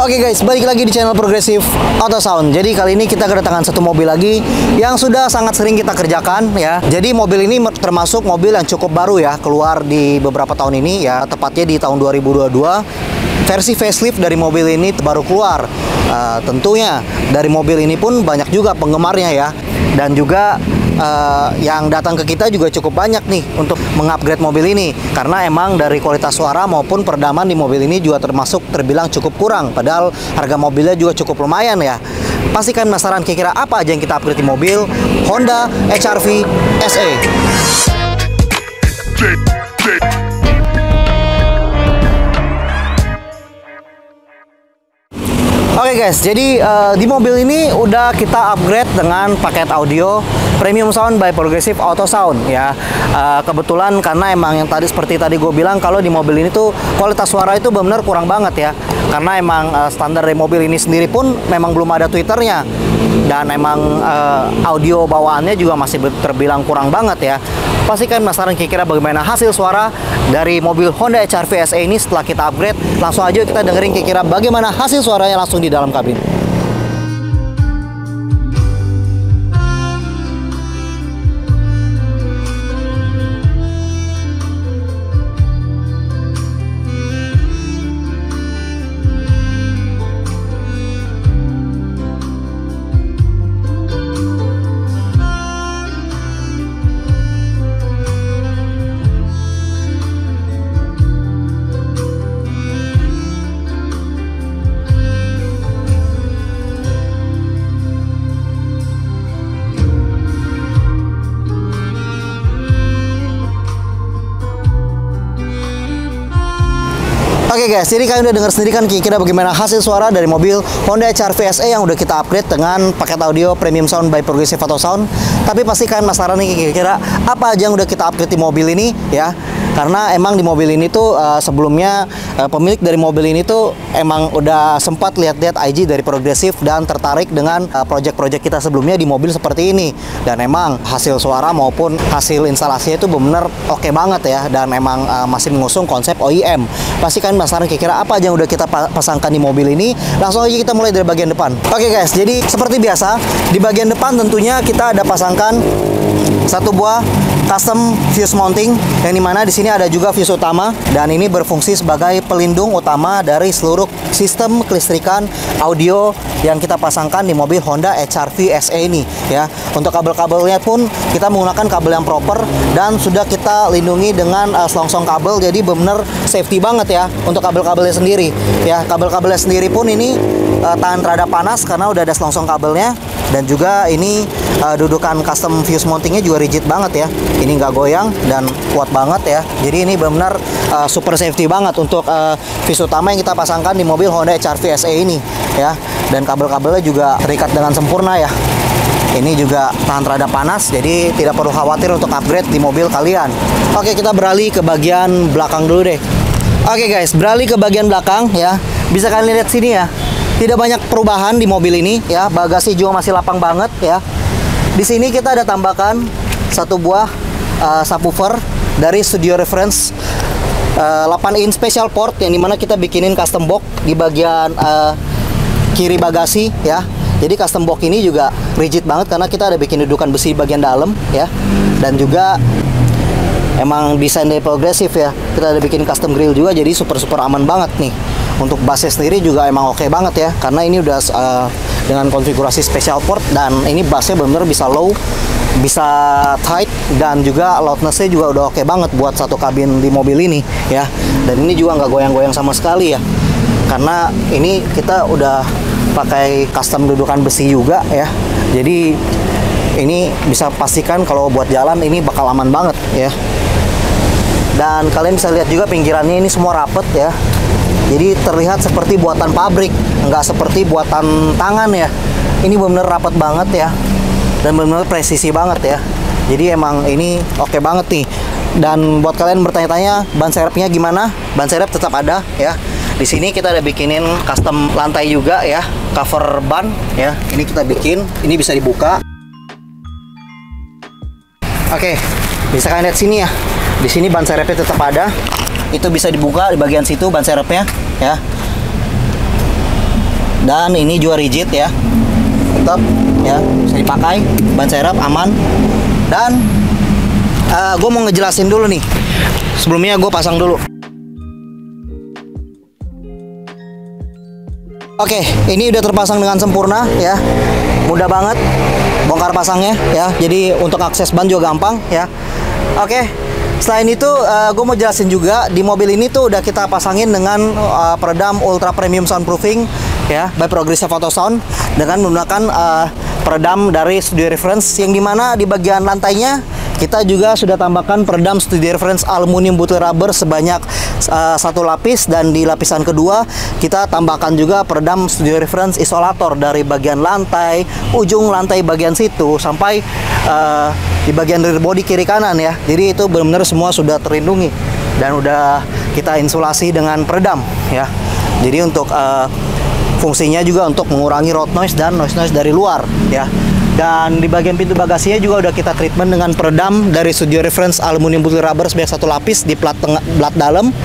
Oke guys, balik lagi di channel Progressive Auto Sound. Jadi kali ini kita kedatangan satu mobil lagi yang sudah sangat sering kita kerjakan ya. Jadi mobil ini termasuk mobil yang cukup baru ya, keluar di beberapa tahun ini ya, tepatnya di tahun 2022. Versi facelift dari mobil ini baru keluar. Tentunya dari mobil ini pun banyak juga penggemarnya ya. Dan juga yang datang ke kita juga cukup banyak nih untuk mengupgrade mobil ini, karena emang dari kualitas suara maupun peredaman di mobil ini juga terbilang cukup kurang, padahal harga mobilnya juga cukup lumayan ya. Pasti kalian penasaran kira-kira apa aja yang kita upgrade di mobil Honda HR-V SE. Oke guys, jadi di mobil ini udah kita upgrade dengan paket audio Premium Sound by Progressive Auto Sound ya. Kebetulan karena emang yang seperti tadi gue bilang, kalau di mobil ini tuh kualitas suara itu benar kurang banget ya. Karena emang standar dari mobil ini sendiri pun memang belum ada tweeternya. Dan emang audio bawaannya juga masih terbilang kurang banget ya. Pasti kan penasaran kira-kira bagaimana hasil suara dari mobil Honda HR-V SE ini setelah kita upgrade. Langsung aja kita dengerin kira-kira bagaimana hasil suaranya langsung di dalam kabin. Oke guys, jadi kalian udah dengar sendiri kan kira-kira bagaimana hasil suara dari mobil Honda HR-V SE yang udah kita upgrade dengan paket audio Premium Sound by Progressive Auto Sound. Tapi pasti kalian penasaran nih kira-kira apa aja yang udah kita upgrade di mobil ini ya. Karena emang di mobil ini tuh sebelumnya pemilik dari mobil ini tuh emang udah sempat lihat-lihat IG dari Progressive dan tertarik dengan project-project kita sebelumnya di mobil seperti ini. Dan emang hasil suara maupun hasil instalasinya itu benar oke banget ya. Dan emang masih mengusung konsep OEM. Pasti kan penasaran kira-kira apa aja yang udah kita pasangkan di mobil ini. Langsung aja kita mulai dari bagian depan. Oke guys, jadi seperti biasa di bagian depan tentunya kita ada pasangkan satu buah custom fuse mounting, yang dimana di sini ada juga fuse utama, dan ini berfungsi sebagai pelindung utama dari seluruh sistem kelistrikan audio yang kita pasangkan di mobil Honda HR-V SE ini ya. Untuk kabel-kabelnya pun kita menggunakan kabel yang proper dan sudah kita lindungi dengan selongsong kabel, jadi benar safety banget ya untuk kabel-kabelnya sendiri ya. Kabel-kabelnya sendiri pun ini tahan terhadap panas karena udah ada selongsong kabelnya, dan juga ini dudukan custom fuse mountingnya juga rigid banget ya. Ini nggak goyang dan kuat banget ya. Jadi ini benar super safety banget untuk fuse utama yang kita pasangkan di mobil Honda HR-V SE ini ya. Dan kabel-kabelnya juga terikat dengan sempurna ya. Ini juga tahan terhadap panas, jadi tidak perlu khawatir untuk upgrade di mobil kalian. Oke, kita beralih ke bagian belakang dulu deh. Oke guys, beralih ke bagian belakang ya. Bisa kalian lihat sini ya. Tidak banyak perubahan di mobil ini ya. Bagasi juga masih lapang banget ya. Di sini kita ada tambahkan satu buah subwoofer dari Studio Reference 8 in special port, yang dimana kita bikinin custom box di bagian kiri bagasi ya. Jadi custom box ini juga rigid banget karena kita ada bikin dudukan besi bagian dalam ya. Dan juga emang desain dari Progressive ya. Kita ada bikin custom grill juga, jadi super aman banget nih. Untuk bassnya sendiri juga emang oke banget ya, karena ini udah dengan konfigurasi special port, dan ini bassnya benar-benar bisa low, bisa tight, dan juga loudnessnya juga udah oke banget buat satu kabin di mobil ini ya. Dan ini juga nggak goyang-goyang sama sekali ya, karena ini kita udah pakai custom dudukan besi juga ya. Jadi ini bisa pastikan kalau buat jalan ini bakal aman banget ya. Dan kalian bisa lihat juga pinggirannya ini semua rapet ya. Jadi terlihat seperti buatan pabrik, nggak seperti buatan tangan ya. Ini benar-benar rapat banget ya, dan benar-benar presisi banget ya. Jadi emang ini oke banget nih. Dan buat kalian bertanya-tanya ban serepnya gimana? Ban serep tetap ada ya. Di sini kita ada bikinin custom lantai juga ya, cover ban ya. Ini kita bikin, ini bisa dibuka. Oke, bisa kalian lihat sini ya. Di sini ban serepnya tetap ada. Itu bisa dibuka di bagian situ ban serepnya ya. Dan ini juga rigid ya, tetap ya bisa dipakai, ban serep aman. Dan gue mau ngejelasin dulu nih, sebelumnya gue pasang dulu. Oke, ini udah terpasang dengan sempurna ya, mudah banget bongkar pasangnya ya, jadi untuk akses ban juga gampang ya. Oke, selain itu gue mau jelasin juga di mobil ini tuh udah kita pasangin dengan peredam ultra premium soundproofing ya by Progressive Photo Sound dengan menggunakan peredam dari Studio Reference, yang dimana di bagian lantainya kita juga sudah tambahkan peredam Studio Reference aluminium butyl rubber sebanyak satu lapis, dan di lapisan kedua kita tambahkan juga peredam Studio Reference isolator dari bagian lantai, ujung lantai bagian situ sampai di bagian rear body kiri kanan ya. Jadi itu benar-benar semua sudah terlindungi dan udah kita insulasi dengan peredam ya. Jadi untuk fungsinya juga untuk mengurangi road noise dan noise dari luar ya. Dan di bagian pintu bagasinya juga udah kita treatment dengan peredam dari Studio Reference aluminium butyl rubber sebanyak satu lapis di plat dalam.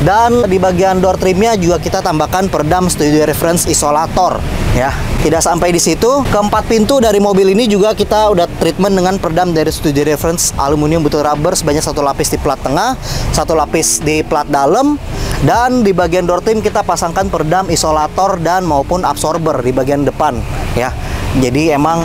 Dan di bagian door trimnya juga kita tambahkan peredam Studio Reference isolator ya. Tidak sampai di situ, keempat pintu dari mobil ini juga kita udah treatment dengan peredam dari Studio Reference aluminium butyl rubber sebanyak satu lapis di plat tengah, satu lapis di plat dalam. Dan di bagian door trim kita pasangkan peredam isolator dan maupun absorber di bagian depan ya. Jadi emang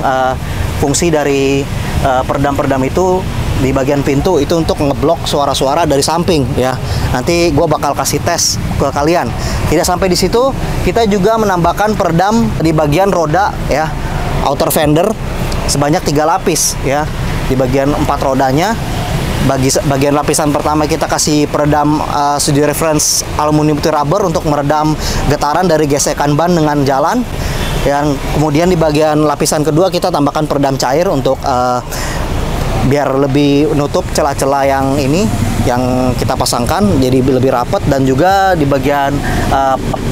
fungsi dari peredam-peredam itu di bagian pintu itu untuk ngeblok suara-suara dari samping ya. Nanti gue bakal kasih tes ke kalian. Tidak sampai di situ, kita juga menambahkan peredam di bagian roda ya, outer fender sebanyak 3 lapis ya. Di bagian 4 rodanya, bagian lapisan pertama kita kasih peredam Studio Reference aluminium butyl rubber untuk meredam getaran dari gesekan ban dengan jalan. Yang kemudian di bagian lapisan kedua kita tambahkan peredam cair untuk biar lebih nutup celah-celah yang ini yang kita pasangkan jadi lebih rapat. Dan juga di bagian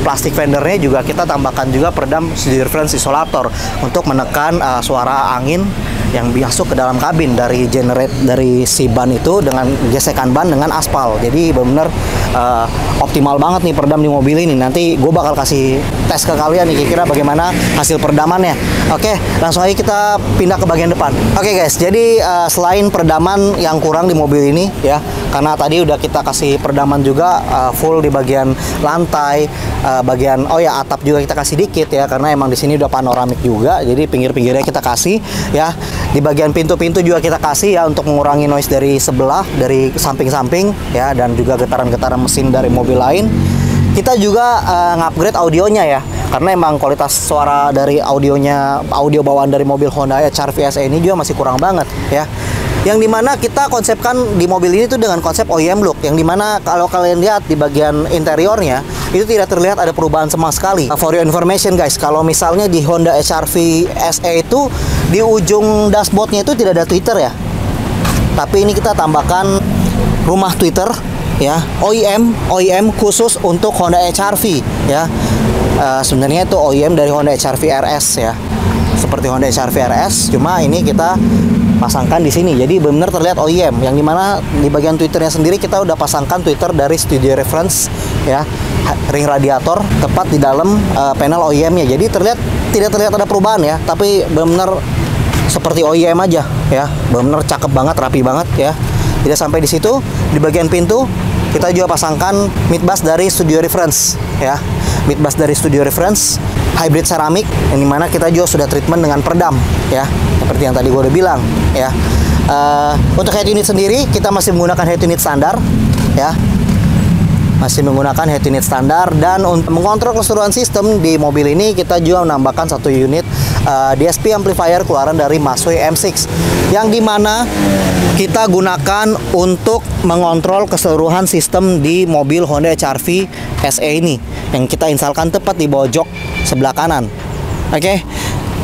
plastik fendernya juga kita tambahkan juga peredam Studio Reference isolator untuk menekan suara angin yang masuk ke dalam kabin dari dari si ban itu dengan gesekan ban dengan aspal. Jadi benar-benar optimal banget nih peredam di mobil ini. Nanti gue bakal kasih tes ke kalian nih kira-kira bagaimana hasil peredamannya. Oke, langsung aja kita pindah ke bagian depan. Oke guys, jadi selain peredaman yang kurang di mobil ini ya, karena tadi udah kita kasih peredaman juga full di bagian lantai, bagian atap juga kita kasih dikit ya, karena emang di sini udah panoramik juga, jadi pinggir-pinggirnya kita kasih ya. Di bagian pintu-pintu juga kita kasih ya untuk mengurangi noise dari sebelah, dari samping-samping ya, dan juga getaran-getaran mesin dari mobil lain. Kita juga ngupgrade audionya ya, karena emang kualitas suara dari audio bawaan dari mobil Honda HR-V SE ini juga masih kurang banget ya. Yang dimana kita konsepkan di mobil ini tuh dengan konsep OEM look, yang dimana kalau kalian lihat di bagian interiornya itu tidak terlihat ada perubahan sama sekali. For your information guys, kalau misalnya di Honda HR-V SE itu di ujung dashboardnya itu tidak ada Twitter ya, tapi ini kita tambahkan rumah Twitter ya, OEM khusus untuk Honda HR-V ya. Sebenarnya itu OEM dari Honda HR-V RS ya, seperti Honda HR-V RS, cuma ini kita pasangkan di sini, jadi benar terlihat OEM. Yang dimana di bagian Twitternya sendiri kita udah pasangkan Twitter dari Studio Reference ya, ring radiator tepat di dalam panel OEM-nya. Jadi tidak terlihat ada perubahan ya, tapi benar seperti OEM aja ya, benar cakep banget, rapi banget ya. Tidak sampai di situ, di bagian pintu kita juga pasangkan midbus dari Studio Reference ya, midbus dari Studio Reference hybrid ceramic, yang dimana kita juga sudah treatment dengan peredam ya, seperti yang tadi gue udah bilang ya. Untuk head unit sendiri kita masih menggunakan head unit standar ya, masih menggunakan head unit standar. Dan untuk mengontrol keseluruhan sistem di mobil ini kita juga menambahkan satu unit DSP amplifier keluaran dari Masway M6, yang dimana kita gunakan untuk mengontrol keseluruhan sistem di mobil Honda HR-V SE ini, yang kita instalkan tepat di bawah jok sebelah kanan. Oke.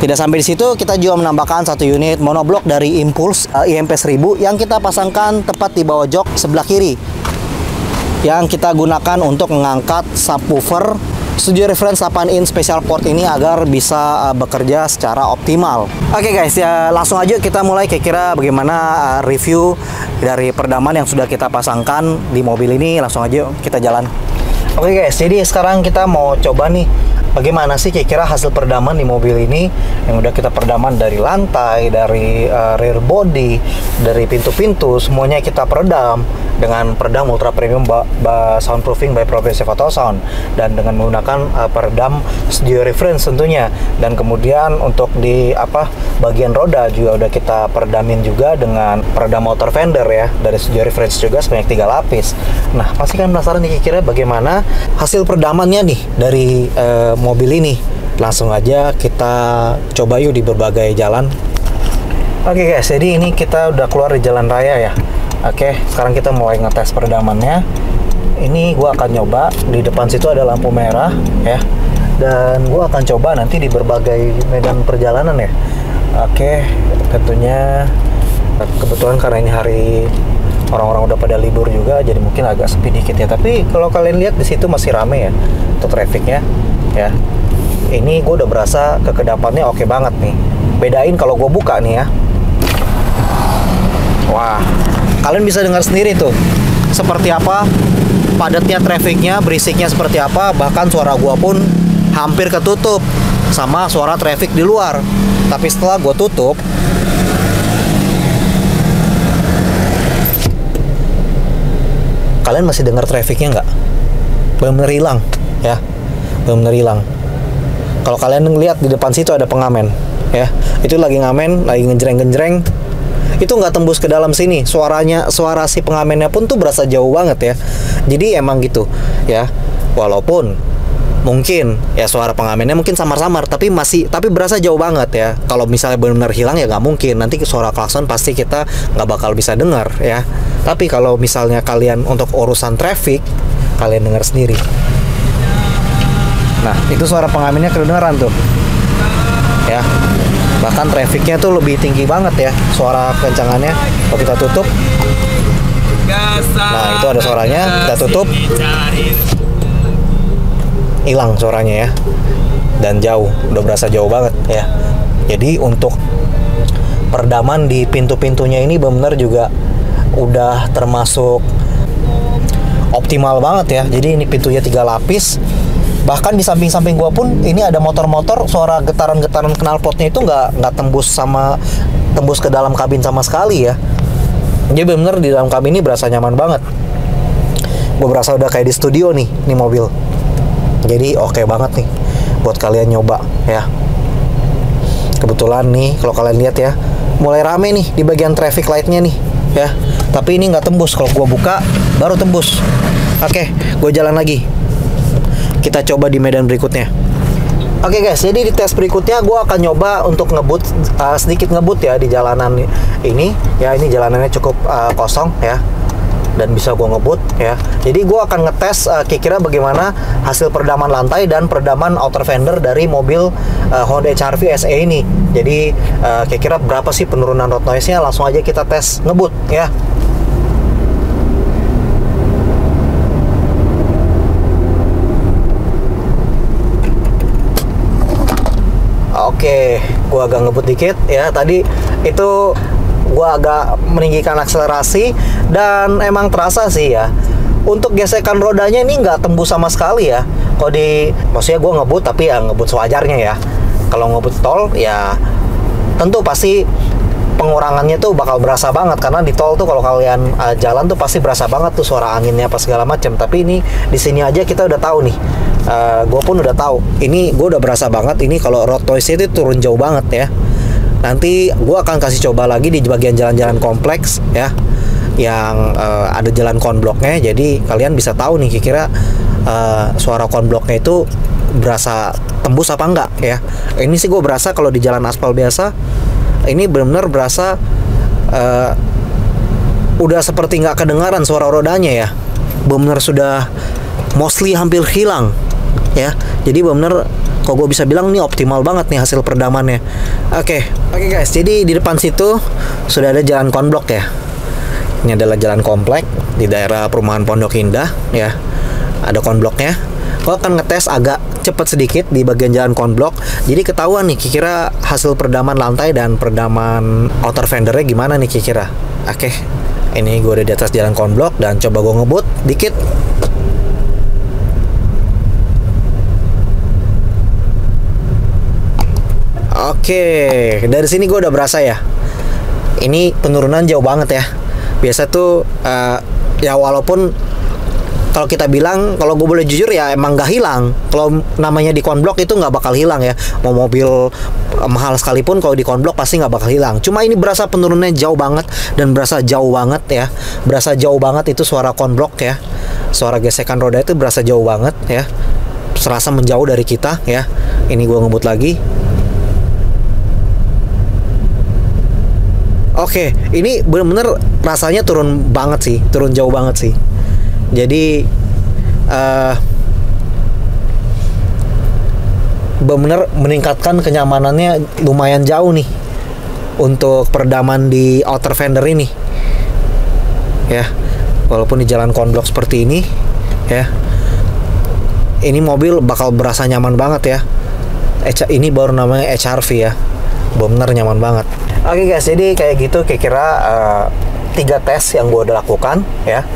Tidak sampai di situ, kita juga menambahkan satu unit monoblok dari Impulse IMP 1000 yang kita pasangkan tepat di bawah jok sebelah kiri, yang kita gunakan untuk mengangkat subwoofer Studio Reference 8 in special port ini agar bisa bekerja secara optimal. Oke guys, ya langsung aja kita mulai kira-kira bagaimana review dari peredaman yang sudah kita pasangkan di mobil ini. Langsung aja kita jalan. Oke guys, jadi sekarang kita mau coba nih bagaimana sih kira-kira hasil peredaman di mobil ini yang udah kita peredaman dari lantai, dari rear body, dari pintu-pintu, semuanya kita peredam dengan peredam ultra premium soundproofing by Progressive Auto Sound dan dengan menggunakan peredam studio reference tentunya. Dan kemudian untuk di bagian roda juga udah kita peredamin juga dengan peredam outer fender ya, dari studio reference juga sebanyak 3 lapis. Nah, pasti kan penasaran nih kira-kira bagaimana hasil peredamannya nih dari mobil ini. Langsung aja kita coba yuk di berbagai jalan. Oke guys, jadi ini kita udah keluar di jalan raya ya. Oke, sekarang kita mulai ngetes peredamannya. Ini gua akan nyoba di depan situ ada lampu merah ya. Dan gua akan coba nanti di berbagai medan perjalanan ya. Oke, tentunya kebetulan karena ini hari orang-orang udah pada libur juga, jadi mungkin agak sepi dikit ya. Tapi kalau kalian lihat di situ masih rame ya untuk trafficnya ya. Ini gue udah berasa kekedapannya oke banget nih. Bedain kalau gue buka nih ya. Wah, kalian bisa dengar sendiri tuh seperti apa padatnya trafficnya, berisiknya seperti apa. Bahkan suara gue pun hampir ketutup sama suara traffic di luar. Tapi setelah gue tutup, kalian masih dengar trafficnya nggak? Benar-benar hilang ya, benar-benar hilang. Kalau kalian lihat di depan situ ada pengamen ya, itu lagi ngamen, lagi ngejreng-ngejreng, itu nggak tembus ke dalam sini. Suara si pengamennya pun tuh berasa jauh banget ya. Jadi emang gitu ya, walaupun mungkin ya suara pengamennya mungkin samar-samar, tapi berasa jauh banget ya. Kalau misalnya benar-benar hilang ya nggak mungkin, nanti suara klakson pasti kita nggak bakal bisa dengar ya. Tapi kalau misalnya kalian untuk urusan traffic, kalian dengar sendiri. Nah, itu suara pengamennya kedengeran tuh ya. Bahkan trafficnya tuh lebih tinggi banget ya, suara kencangannya. Kalau kita tutup, nah itu ada suaranya, kita tutup, hilang suaranya ya, dan jauh, udah berasa jauh banget ya. Jadi untuk peredaman di pintu-pintunya ini benar juga udah termasuk optimal banget ya. Jadi ini pintunya 3 lapis. Bahkan di samping-samping gua pun ini ada motor-motor, suara getaran-getaran knalpotnya itu nggak tembus ke dalam kabin sama sekali ya. Jadi bener di dalam kabin ini berasa nyaman banget. Gue berasa udah kayak di studio nih mobil. Jadi oke banget nih buat kalian nyoba ya. Kebetulan nih kalau kalian lihat ya, mulai rame nih di bagian traffic lightnya nih ya. Tapi ini nggak tembus, kalau gua buka baru tembus. Oke, gue jalan lagi. Kita coba di medan berikutnya. Oke guys, jadi di tes berikutnya gue akan nyoba untuk sedikit ngebut ya di jalanan ini ya. Ini jalanannya cukup kosong ya, dan bisa gue ngebut ya. Jadi gue akan ngetes kira-kira bagaimana hasil peredaman lantai dan peredaman outer fender dari mobil Honda HR-V SE ini. Jadi kira-kira berapa sih penurunan road noise-nya? Langsung aja kita tes ngebut ya. Oke, gua agak ngebut dikit ya. Tadi itu gua agak meninggikan akselerasi dan emang terasa sih ya. Untuk gesekan rodanya ini nggak tembus sama sekali ya. Maksudnya gua ngebut tapi ya ngebut sewajarnya ya. Kalau ngebut tol ya tentu pasti pengurangannya tuh bakal berasa banget, karena di tol tuh kalau kalian jalan tuh pasti berasa banget tuh suara anginnya apa segala macam. Tapi ini di sini aja kita udah tahu nih. Gue pun udah tahu. Ini gue udah berasa banget. Ini kalau road noise itu turun jauh banget ya. Nanti gue akan kasih coba lagi di bagian jalan-jalan kompleks ya, yang ada jalan konbloknya. Jadi kalian bisa tahu nih kira-kira suara konbloknya itu berasa tembus apa enggak ya. Ini sih gue berasa kalau di jalan aspal biasa ini benar-benar berasa udah seperti nggak kedengaran suara rodanya ya. Benar sudah mostly hampir hilang ya. Jadi benar kok gue bisa bilang nih optimal banget nih hasil peredamannya. Oke guys, jadi di depan situ sudah ada jalan konblok ya. Ini adalah jalan komplek di daerah perumahan Pondok Indah ya. Ada konbloknya. Gue akan ngetes agak cepet sedikit di bagian jalan konblok. Jadi ketahuan nih kira-kira hasil peredaman lantai dan peredaman outer fendernya gimana nih kira-kira. Oke, ini gue udah di atas jalan konblok dan coba gue ngebut dikit. Oke, dari sini gue udah berasa ya. Ini penurunan jauh banget ya. Biasa tuh ya walaupun kalau kita bilang, kalau gue boleh jujur ya emang gak hilang. Kalau namanya di konblok itu nggak bakal hilang ya. Mau mobil mahal sekalipun kalau di konblok pasti nggak bakal hilang. Cuma ini berasa penurunannya jauh banget dan berasa jauh banget ya. Berasa jauh banget itu suara konblok ya. Suara gesekan roda itu berasa jauh banget ya. Serasa menjauh dari kita ya. Ini gue ngebut lagi. Oke, ini bener-bener rasanya turun banget sih, turun jauh banget sih. Jadi bener-bener meningkatkan kenyamanannya lumayan jauh nih untuk peredaman di outer fender ini ya. Walaupun di jalan konblok seperti ini ya, ini mobil bakal berasa nyaman banget ya. Ini baru namanya HRV ya, bener-bener nyaman banget. Oke guys, jadi kayak gitu kira-kira 3 tes yang gue udah lakukan ya.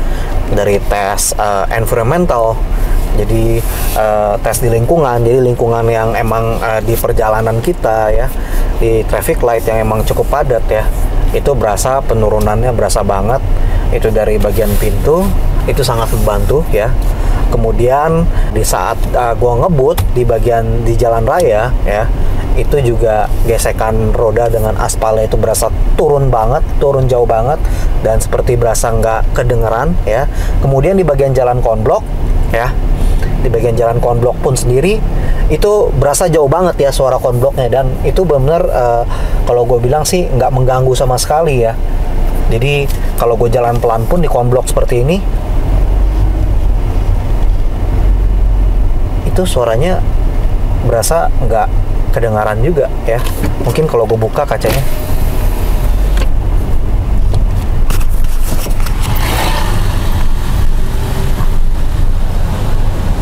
Dari tes environmental, jadi tes di lingkungan, jadi lingkungan yang emang di perjalanan kita ya, di traffic light yang emang cukup padat ya, itu berasa penurunannya berasa banget. Itu dari bagian pintu itu sangat membantu ya. Kemudian di saat gua ngebut di bagian di jalan raya ya, itu juga gesekan roda dengan aspalnya itu berasa turun banget, turun jauh banget, dan seperti berasa nggak kedengeran ya. Kemudian di bagian jalan konblok ya, di bagian jalan konblok pun sendiri itu berasa jauh banget ya suara konbloknya, dan itu benar kalau gue bilang sih nggak mengganggu sama sekali ya. Jadi kalau gue jalan pelan pun di konblok seperti ini, itu suaranya berasa nggak kedengaran juga ya. Mungkin kalau gue buka kacanya,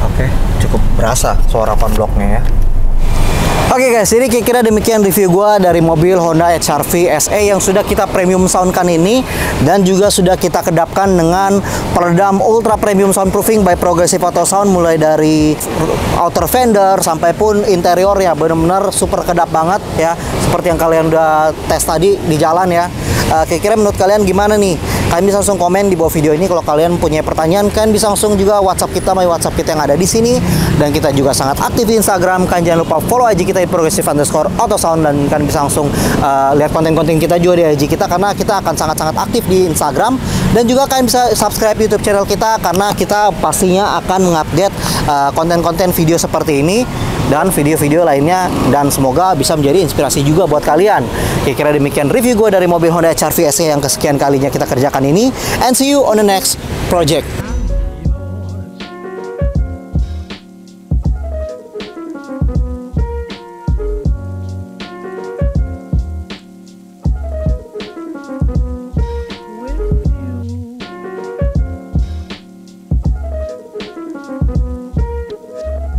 oke, cukup berasa suara konbloknya ya. Oke guys, jadi kira-kira demikian review gua dari mobil Honda HR-V SE yang sudah kita premium soundkan ini, dan juga sudah kita kedapkan dengan peredam ultra premium soundproofing by Progressive Auto Sound, mulai dari outer fender sampai pun interior ya, benar-benar super kedap banget ya, seperti yang kalian udah tes tadi di jalan ya. Kira-kira menurut kalian gimana nih? Kalian bisa langsung komen di bawah video ini. Kalau kalian punya pertanyaan, kalian bisa langsung juga WhatsApp kita, WhatsApp kita yang ada di sini. Dan kita juga sangat aktif di Instagram. Kalian jangan lupa follow IG kita di progressive_autosound, dan kalian bisa langsung lihat konten-konten kita juga di IG kita, karena kita akan sangat-sangat aktif di Instagram. Dan juga kalian bisa subscribe YouTube channel kita, karena kita pastinya akan mengupdate konten-konten video seperti ini dan video-video lainnya, dan semoga bisa menjadi inspirasi juga buat kalian. Kira-kira demikian review gue dari mobil Honda HR-V SE yang kesekian kalinya kita kerjakan ini, and see you on the next project.